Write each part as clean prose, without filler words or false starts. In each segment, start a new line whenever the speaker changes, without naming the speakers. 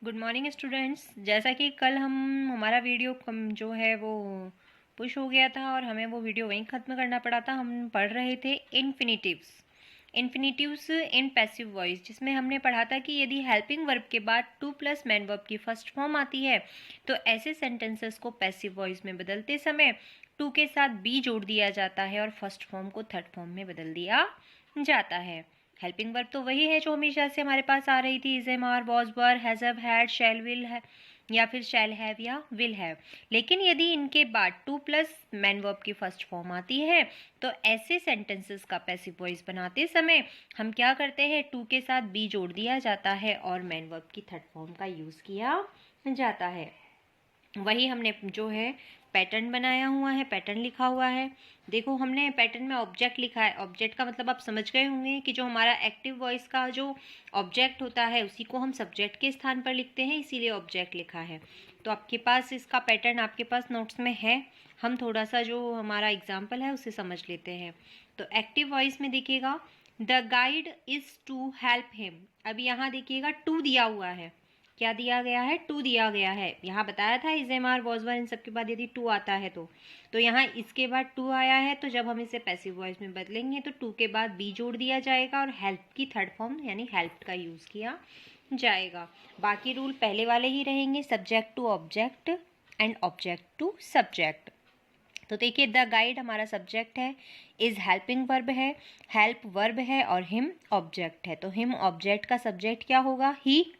Good morning students. जैसा कि कल हमारा वीडियो जो है वो पुश हो गया था और हमें वो वीडियो वहीं ख़त्म करना पड़ा था। हम पढ़ रहे थे इन्फिनिटिव्स इन पैसिव वॉइस, जिसमें हमने पढ़ा था कि यदि हेल्पिंग वर्ब के बाद टू प्लस मैन वर्ब की फर्स्ट फॉर्म आती है तो ऐसे सेंटेंसेस को पैसिव वॉइस में बदलते समय टू के साथ बी जोड़ दिया जाता है और फर्स्ट फॉर्म को थर्ड फॉर्म में बदल दिया जाता है। हेल्पिंग वर्ब तो वही है जो हमेशा से हमारे पास आ रही थी, is am are, was were, has have, had, shall, will है या फिर शैल हैव या विल हैव। लेकिन यदि इनके बाद टू प्लस मैन वर्ब की फर्स्ट फॉर्म आती है तो ऐसे सेंटेंसेस का पैसिव वॉइस बनाते समय हम क्या करते हैं, टू के साथ बी जोड़ दिया जाता है और मैन वर्ब की थर्ड फॉर्म का यूज़ किया जाता है। वही हमने जो है पैटर्न बनाया हुआ है, पैटर्न लिखा हुआ है। देखो, हमने पैटर्न में ऑब्जेक्ट लिखा है। ऑब्जेक्ट का मतलब आप समझ गए होंगे कि जो हमारा एक्टिव वॉइस का जो ऑब्जेक्ट होता है उसी को हम सब्जेक्ट के स्थान पर लिखते हैं, इसीलिए ऑब्जेक्ट लिखा है। तो आपके पास इसका पैटर्न आपके पास नोट्स में है। हम थोड़ा सा जो हमारा एग्जाम्पल है उसे समझ लेते हैं। तो एक्टिव वॉइस में देखिएगा, the guide is to help him. अभी यहाँ देखिएगा टू दिया हुआ है। क्या दिया गया है? टू दिया गया है। यहाँ बताया था is am are, was were, इन सब के बाद यदि टू आता है तो यहाँ इसके बाद टू आया है, तो जब हम इसे पैसिव वॉइस में बदलेंगे तो टू के बाद बी जोड़ दिया जाएगा और हेल्प की थर्ड फॉर्म यानी हेल्प का यूज़ किया जाएगा। बाकी रूल पहले वाले ही रहेंगे, subject to object and object to subject. तो देखिए, द गाइड हमारा सब्जेक्ट है, इज हेल्पिंग वर्ब है, हेल्प वर्ब है और हिम ऑब्जेक्ट है। तो हिम ऑब्जेक्ट का सब्जेक्ट क्या होगा? ही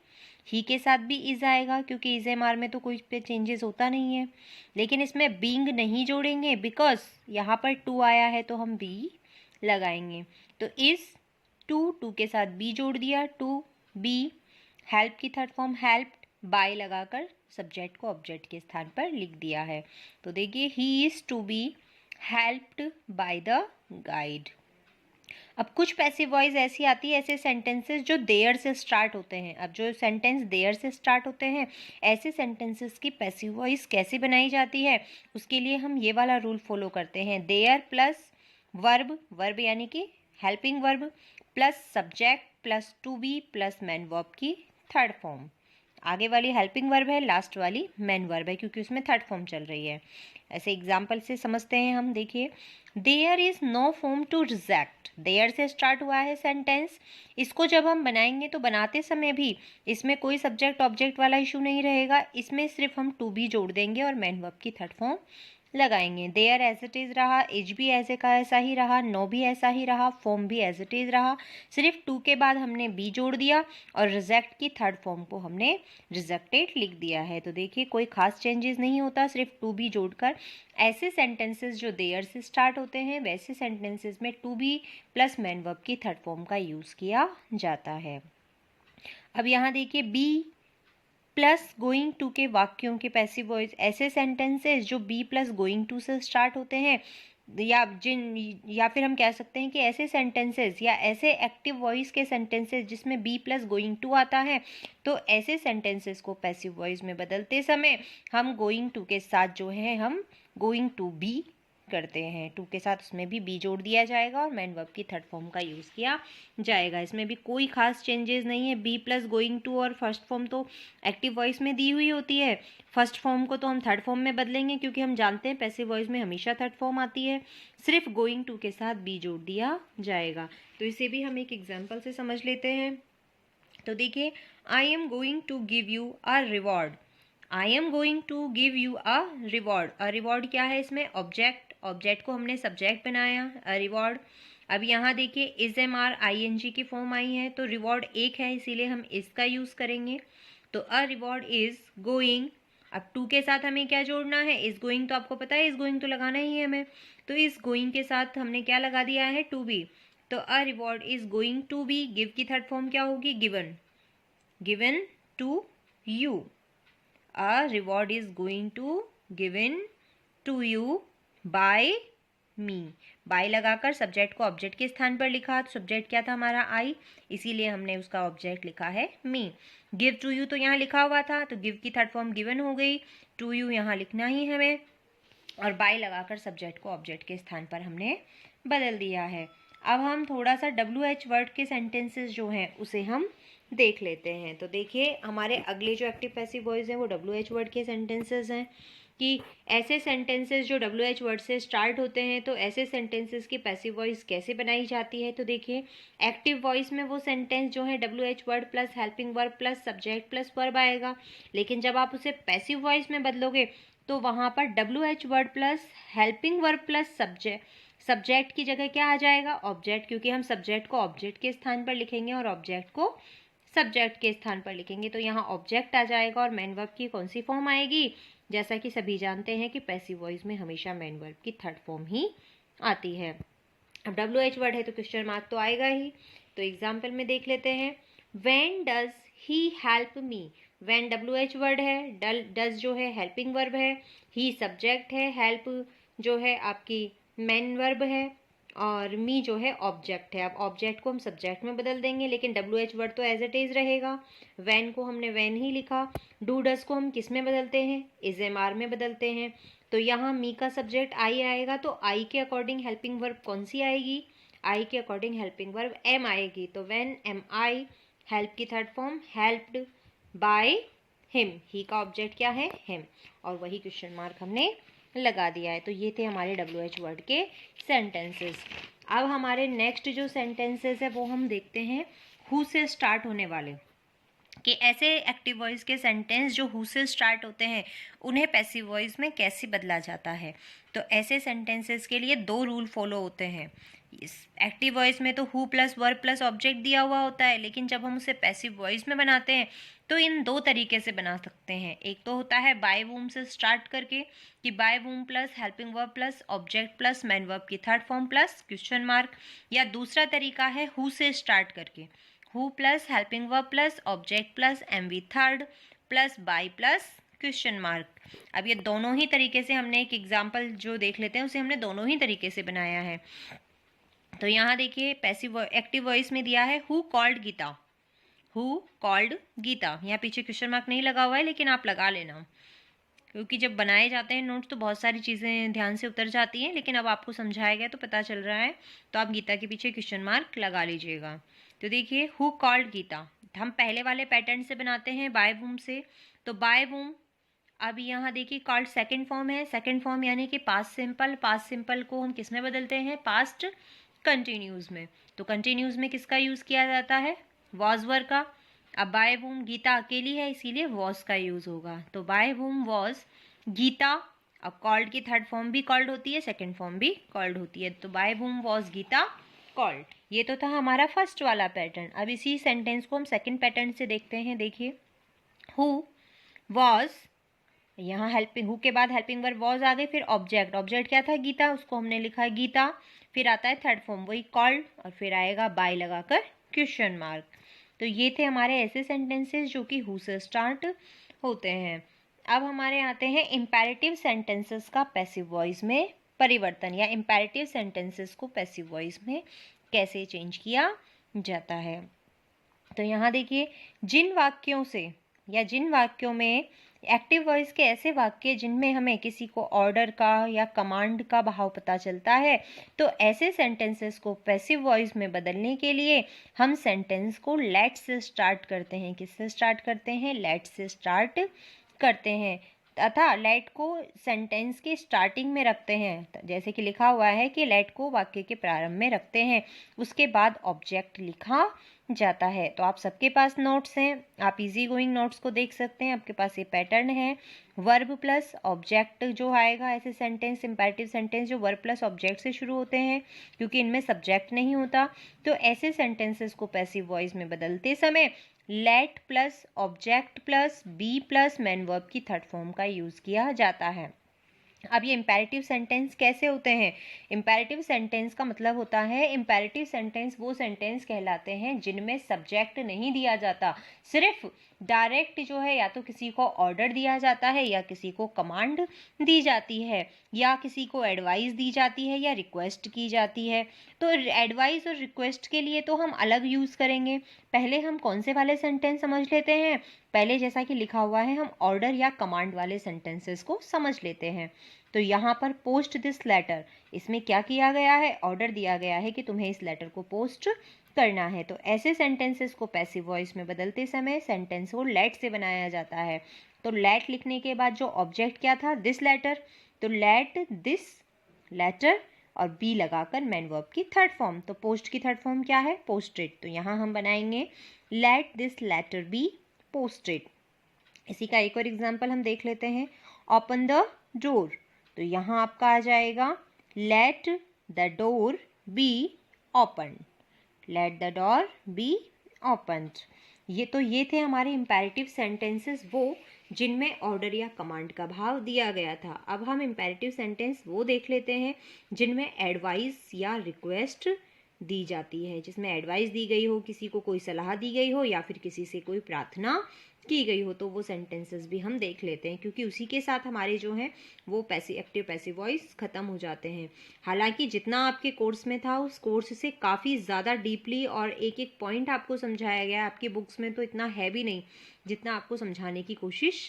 के साथ भी इज आएगा क्योंकि इज एम आर में तो कोई पे चेंजेस होता नहीं है। लेकिन इसमें बींग नहीं जोड़ेंगे बिकॉज यहाँ पर टू आया है तो हम बी लगाएंगे। तो इज टू के साथ बी जोड़ दिया, टू बी। हेल्प की थर्ड फॉर्म हेल्प, बाय लगाकर सब्जेक्ट को ऑब्जेक्ट के स्थान पर लिख दिया है। तो देखिए, he is to be helped by the guide. अब कुछ पैसिव वॉइस ऐसी आती है, ऐसे सेंटेंसेस जो देयर से स्टार्ट होते हैं। अब जो सेंटेंस देयर से स्टार्ट होते हैं, ऐसे सेंटेंसेस की पैसिव वॉइस कैसे बनाई जाती है, उसके लिए हम ये वाला रूल फॉलो करते हैं। देयर प्लस वर्ब, वर्ब यानी कि helping verb, plus subject plus to be plus main verb की थर्ड फॉर्म। आगे वाली हेल्पिंग वर्ब है, लास्ट वाली मैन वर्ब है क्योंकि उसमें थर्ड फॉर्म चल रही है। ऐसे एग्जाम्पल से समझते हैं हम। देखिए, there is no form to reject. There से स्टार्ट हुआ है सेंटेंस। इसको जब हम बनाएंगे तो बनाते समय भी इसमें कोई सब्जेक्ट ऑब्जेक्ट वाला इशू नहीं रहेगा। इसमें सिर्फ हम टू बी जोड़ देंगे और मैन वर्ब की थर्ड फॉर्म लगाएंगे। देयर एज इट इज रहा, इज भी ऐसे का ऐसा ही रहा, नो भी ऐसा ही रहा, फॉर्म भी एज इट इज रहा। सिर्फ टू के बाद हमने बी जोड़ दिया और रिजेक्ट की थर्ड फॉर्म को हमने रिजेक्टेड लिख दिया है। तो देखिए, कोई खास चेंजेस नहीं होता, सिर्फ टू बी जोड़कर। ऐसे सेंटेंसेस जो देयर से स्टार्ट होते हैं वैसे सेंटेंसेस में to be plus main verb की थर्ड फॉर्म का यूज़ किया जाता है। अब यहाँ देखिए, बी प्लस गोइंग टू के वाक्यों के पैसिव वॉइस, ऐसे सेंटेंसेस जो बी प्लस गोइंग टू से स्टार्ट होते हैं या फिर हम कह सकते हैं कि ऐसे सेंटेंसेस या ऐसे एक्टिव वॉइस के सेंटेंसेस जिसमें बी प्लस गोइंग टू आता है, तो ऐसे सेंटेंसेस को पैसिव वॉइस में बदलते समय हम गोइंग टू के साथ जो है हम गोइंग टू बी करते हैं। टू के साथ उसमें भी बी जोड़ दिया जाएगा और मैन वर्ब की थर्ड फॉर्म का यूज़ किया जाएगा। इसमें भी कोई खास चेंजेस नहीं है। बी प्लस गोइंग टू और फर्स्ट फॉर्म तो एक्टिव वॉइस में दी हुई होती है, फर्स्ट फॉर्म को तो हम थर्ड फॉर्म में बदलेंगे क्योंकि हम जानते हैं पैसिव वॉइस में हमेशा थर्ड फॉर्म आती है। सिर्फ गोइंग टू के साथ बी जोड़ दिया जाएगा। तो इसे भी हम एक एग्जाम्पल से समझ लेते हैं। तो देखिए, I am going to give you a reward. I am going to give you a reward. A reward क्या है? इसमें ऑब्जेक्ट, ऑब्जेक्ट को हमने सब्जेक्ट बनाया, अ रिवॉर्ड। अब यहाँ देखिए, is am are I N G की फॉर्म आई है तो रिवॉर्ड एक है, इसीलिए हम इसका यूज़ करेंगे। तो अ रिवॉर्ड इज गोइंग। अब टू के साथ हमें क्या जोड़ना है? इज गोइंग, तो आपको पता है इज गोइंग तो लगाना ही है हमें। तो इस गोइंग के साथ हमने क्या लगा दिया है? To be. तो a reward is going to be, give की थर्ड फॉर्म क्या होगी? Given, given to you. A reward is going to given to you by me। by लगाकर सब्जेक्ट को ऑब्जेक्ट के स्थान पर लिखा, तो सब्जेक्ट क्या था हमारा? आई, इसीलिए हमने उसका ऑब्जेक्ट लिखा है मी। गिव टू यू तो यहाँ लिखा हुआ था तो गिव की थर्ड फॉर्म गिवन हो गई, टू यू यहाँ लिखना ही हमें, और बाय लगाकर सब्जेक्ट को ऑब्जेक्ट के स्थान पर हमने बदल दिया है। अब हम थोड़ा सा WH वर्ड के सेंटेंसेस जो हैं उसे हम देख लेते हैं। तो देखिए हमारे अगले जो एक्टिव पैसिव वॉइस हैं वो WH वर्ड के सेंटेंसेस हैं कि ऐसे सेंटेंसेस जो WH वर्ड से स्टार्ट होते हैं, तो ऐसे सेंटेंसेस की पैसिव वॉइस कैसे बनाई जाती है। तो देखिए एक्टिव वॉइस में वो सेंटेंस जो है WH word plus helping verb plus subject plus verb आएगा, लेकिन जब आप उसे पैसिव वॉइस में बदलोगे तो वहाँ पर WH word plus helping verb plus subject की जगह क्या आ जाएगा, ऑब्जेक्ट, क्योंकि हम सब्जेक्ट को ऑब्जेक्ट के स्थान पर लिखेंगे और ऑब्जेक्ट को सब्जेक्ट के स्थान पर लिखेंगे। तो यहाँ ऑब्जेक्ट आ जाएगा और मेन वर्ब की कौन सी फॉर्म आएगी, जैसा कि सभी जानते हैं कि पैसिव वॉइस में हमेशा मेन वर्ब की थर्ड फॉर्म ही आती है। अब WH वर्ड है तो क्वेश्चन मार्क तो आएगा ही। तो एग्जाम्पल में देख लेते हैं, when does he help me. When WH word है, डज जो है हेल्पिंग वर्ब है, ही सब्जेक्ट है, हेल्प जो है आपकी मेन वर्ब है और मी जो है ऑब्जेक्ट है। अब ऑब्जेक्ट को हम सब्जेक्ट में बदल देंगे, लेकिन WH वर्ड तो एज इट इज रहेगा। वैन को हमने वैन ही लिखा। डू डस को हम किस में बदलते हैं, इज एम आर में बदलते हैं। तो यहाँ मी का सब्जेक्ट आई आएगा, तो आई के अकॉर्डिंग हेल्पिंग वर्ब कौन सी आएगी, आई के अकॉर्डिंग हेल्पिंग वर्ब एम आएगी। तो व्हेन एम आई, हेल्प की third form helped by him, he का ऑब्जेक्ट क्या है, हिम, और वही क्वेश्चन मार्क हमने लगा दिया है। तो ये थे हमारे WH वर्ड के सेंटेंसेस। अब हमारे नेक्स्ट जो सेंटेंसेस है वो हम देखते हैं हु से स्टार्ट होने वाले, कि ऐसे एक्टिव वॉइस के सेंटेंस जो हु से स्टार्ट होते हैं उन्हें पैसिव वॉइस में कैसे बदला जाता है। तो ऐसे सेंटेंसेस के लिए दो रूल फॉलो होते हैं। इस एक्टिव वॉइस में तो who plus verb plus object दिया हुआ होता है, लेकिन जब हम उसे पैसिव वॉइस में बनाते हैं तो इन दो तरीके से बना सकते हैं। एक तो होता है बाय वूम से स्टार्ट करके, कि by whom plus helping verb plus object plus main verb की third form plus question mark, या दूसरा तरीका है हु से स्टार्ट करके, who plus helping verb plus object plus MV third plus by plus question mark. अब ये दोनों ही तरीके से हमने एक एग्जाम्पल जो देख लेते हैं उसे हमने दोनों ही तरीके से बनाया है। तो यहाँ देखिए पैसिव एक्टिव वॉइस में दिया है who called Geeta, who called Geeta. यहाँ पीछे क्वेश्चन मार्क नहीं लगा हुआ है, लेकिन आप लगा लेना, क्योंकि जब बनाए जाते हैं नोट्स तो बहुत सारी चीज़ें ध्यान से उतर जाती हैं, लेकिन अब आपको समझाया गया तो पता चल रहा है, तो आप गीता के पीछे क्वेश्चन मार्क लगा लीजिएगा। तो देखिए हु कॉल्ड गीता, हम पहले वाले पैटर्न से बनाते हैं बाय वूम से। तो बाय वूम, अब यहाँ देखिए कॉल्ड सेकंड फॉर्म है, सेकंड फॉर्म यानी कि पास्ट सिंपल, पास्ट सिंपल को हम किस में बदलते हैं, पास्ट कंटिन्यूज में। तो कंटिन्यूज में किसका यूज़ किया जाता है, वॉज वर्ब का। अब बाय वूम गीता अकेली है इसीलिए वॉज का यूज़ होगा। तो बाय वूम वॉज गीता। अब कॉल्ड की थर्ड फॉर्म भी कॉल्ड होती है, सेकंड फॉर्म भी कॉल्ड होती है। तो बाय वूम वॉज गीता कॉल्ड। ये तो था हमारा फर्स्ट वाला पैटर्न। अब इसी सेंटेंस को हम सेकंड पैटर्न से देखते हैं। देखिए हु वॉज, यहाँ हेल्पिंग, हु के बाद हेल्पिंग वर्ब वॉज आ गई, फिर ऑब्जेक्ट, ऑब्जेक्ट क्या था, गीता, उसको हमने लिखा है गीता, फिर आता है थर्ड फॉर्म वही कॉल्ड, और फिर आएगा बाय लगाकर क्वेश्चन मार्क। तो ये थे हमारे ऐसे सेंटेंसेस जो कि हु से स्टार्ट होते हैं। अब हमारे आते हैं इम्पेरेटिव सेंटेंसेस का पैसिव वॉइस में परिवर्तन, या इम्पेरेटिव सेंटेंसेस को पैसिव वॉइस में कैसे चेंज किया जाता है। तो यहाँ देखिए जिन वाक्यों से या जिन वाक्यों में एक्टिव वॉइस के ऐसे वाक्य जिनमें हमें किसी को ऑर्डर का या कमांड का भाव पता चलता है, तो ऐसे सेंटेंसेस को पैसिव वॉइस में बदलने के लिए हम सेंटेंस को लेट से स्टार्ट करते हैं। किससे स्टार्ट करते हैं, लेट से स्टार्ट करते हैं, तथा लेट को सेंटेंस के स्टार्टिंग में रखते हैं। जैसे कि लिखा हुआ है कि लेट को वाक्य के प्रारंभ में रखते हैं, उसके बाद ऑब्जेक्ट लिखा जाता है। तो आप सबके पास नोट्स हैं, आप इजी गोइंग नोट्स को देख सकते हैं। आपके पास ये पैटर्न है, वर्ब प्लस ऑब्जेक्ट जो आएगा, ऐसे सेंटेंस इंपेरेटिव सेंटेंस जो वर्ब प्लस ऑब्जेक्ट से शुरू होते हैं, क्योंकि इनमें सब्जेक्ट नहीं होता। तो ऐसे सेंटेंसेस को पैसिव वॉइस में बदलते समय let plus object plus be plus main verb की थर्ड फॉर्म का यूज़ किया जाता है। अब ये इम्पेरेटिव सेंटेंस कैसे होते हैं, इम्पेरेटिव सेंटेंस का मतलब होता है, इम्पेरेटिव सेंटेंस वो सेंटेंस कहलाते हैं जिनमें सब्जेक्ट नहीं दिया जाता, सिर्फ डायरेक्ट जो है या तो किसी को ऑर्डर दिया जाता है, या किसी को कमांड दी जाती है, या किसी को एडवाइस दी जाती है, या रिक्वेस्ट की जाती है। तो एडवाइस और रिक्वेस्ट के लिए तो हम अलग यूज़ करेंगे। पहले हम कौन से वाले सेंटेंस समझ लेते हैं, पहले जैसा कि लिखा हुआ है हम ऑर्डर या कमांड वाले सेंटेंसेस को समझ लेते हैं। तो यहाँ पर पोस्ट दिस लेटर, इसमें क्या किया गया है, ऑर्डर दिया गया है कि तुम्हें इस लेटर को पोस्ट करना है। तो ऐसे सेंटेंसेस को पैसिव वॉइस में बदलते समय सेंटेंस को लेट से बनाया जाता है। तो लेट लिखने के बाद जो ऑब्जेक्ट क्या था, दिस लेटर, तो लेट दिस लेटर और बी लगाकर मैन वर्ब की थर्ड फॉर्म, तो पोस्ट की थर्ड फॉर्म क्या है, पोस्टेड। तो यहाँ हम बनाएंगे let this letter be posted. इसी का एक और एग्जाम्पल हम देख लेते हैं, ओपन द डोर, तो यहाँ आपका आ जाएगा let the door be open, let the door be opened. ये थे हमारे इम्पेरेटिव सेंटेंसेस, वो जिनमें ऑर्डर या कमांड का भाव दिया गया था। अब हम इम्पेरेटिव सेंटेंस वो देख लेते हैं जिनमें एडवाइस या रिक्वेस्ट दी जाती है, जिसमें एडवाइस दी गई हो, किसी को कोई सलाह दी गई हो या फिर किसी से कोई प्रार्थना की गई हो, तो वो सेंटेंसेस भी हम देख लेते हैं, क्योंकि उसी के साथ हमारे जो हैं वो एक्टिव पैसिव वॉइस ख़त्म हो जाते हैं। हालांकि जितना आपके कोर्स में था उस कोर्स से काफ़ी ज़्यादा डीपली और एक एक पॉइंट आपको समझाया गया, आपकी बुक्स में तो इतना है भी नहीं जितना आपको समझाने की कोशिश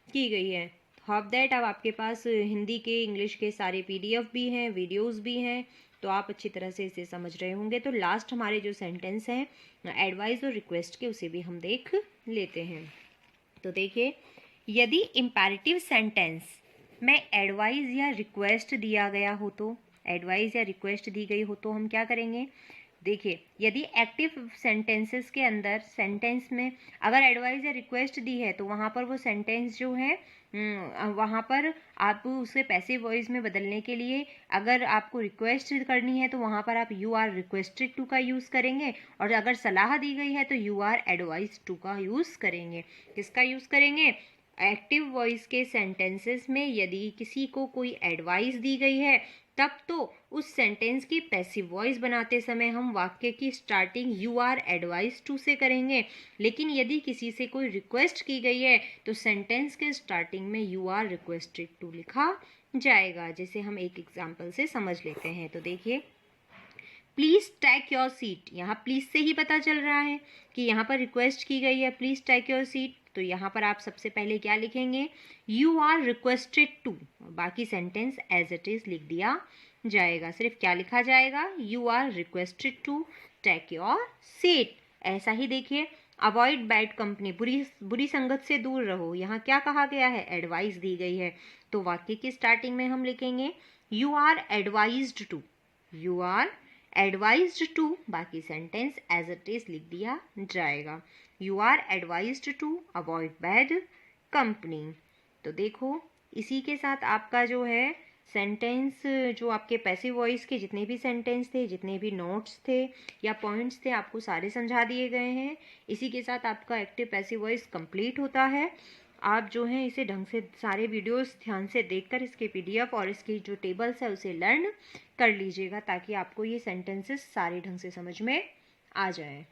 की गई है। होप दैट अब आपके पास हिंदी के, इंग्लिश के सारे PDF भी हैं, वीडियोज़ भी हैं, तो आप अच्छी तरह से इसे समझ रहे होंगे। तो लास्ट हमारे जो सेंटेंस हैं एडवाइस और रिक्वेस्ट के, उसे भी हम देख लेते हैं। तो देखिए, यदि इम्पेरेटिव सेंटेंस में एडवाइस या रिक्वेस्ट दिया गया हो, तो एडवाइस या रिक्वेस्ट दी गई हो तो हम क्या करेंगे, देखिए यदि एक्टिव सेंटेंसेस के अंदर सेंटेंस में अगर एडवाइस या रिक्वेस्ट दी है तो वहाँ पर वो सेंटेंस जो है वहाँ पर आप उसे पैसिव वॉइस में बदलने के लिए अगर आपको रिक्वेस्ट करनी है तो वहाँ पर आप यू आर रिक्वेस्टेड टू का यूज़ करेंगे, और अगर सलाह दी गई है तो यू आर एडवाइज टू का यूज़ करेंगे। किसका यूज़ करेंगे, एक्टिव वॉइस के सेंटेंसेस में यदि किसी को कोई एडवाइस दी गई है तब तो उस सेंटेंस की पैसिव वॉइस बनाते समय हम वाक्य की starting you are advise to से करेंगे, लेकिन यदि किसी से कोई रिक्वेस्ट की गई है तो सेंटेंस के स्टार्टिंग में यू आर रिक्वेस्टेड टू लिखा जाएगा। जैसे हम एक एग्जाम्पल से समझ लेते हैं, तो देखिए, प्लीज़ टेक योर सीट, यहाँ प्लीज़ से ही पता चल रहा है कि यहाँ पर रिक्वेस्ट की गई है, प्लीज़ टेक योर सीट। तो यहाँ पर आप सबसे पहले क्या लिखेंगे, यू आर रिक्वेस्टेड टू, बाकी सेंटेंस एज इट इज़ लिख दिया जाएगा। सिर्फ क्या लिखा जाएगा, you are requested to take your seat. ऐसा ही देखिए, अवॉइड बैड कंपनी, बुरी संगत से दूर रहो, यहाँ क्या कहा गया है, एडवाइस दी गई है, तो वाक्य की स्टार्टिंग में हम लिखेंगे you are advised to, you are advised to, बाकी सेंटेंस एज इट इज लिख दिया जाएगा, you are advised to avoid bad company. तो देखो, इसी के साथ आपका जो है सेंटेंस, जो आपके पैसिव वॉइस के जितने भी सेंटेंस थे, जितने भी नोट्स थे या पॉइंट्स थे, आपको सारे समझा दिए गए हैं। इसी के साथ आपका एक्टिव पैसिव वॉइस कंप्लीट होता है। आप जो है इसे ढंग से सारे वीडियोस ध्यान से देखकर इसके PDF और इसकी जो टेबल्स है उसे लर्न कर लीजिएगा, ताकि आपको ये सेंटेंसेस सारे ढंग से समझ में आ जाए।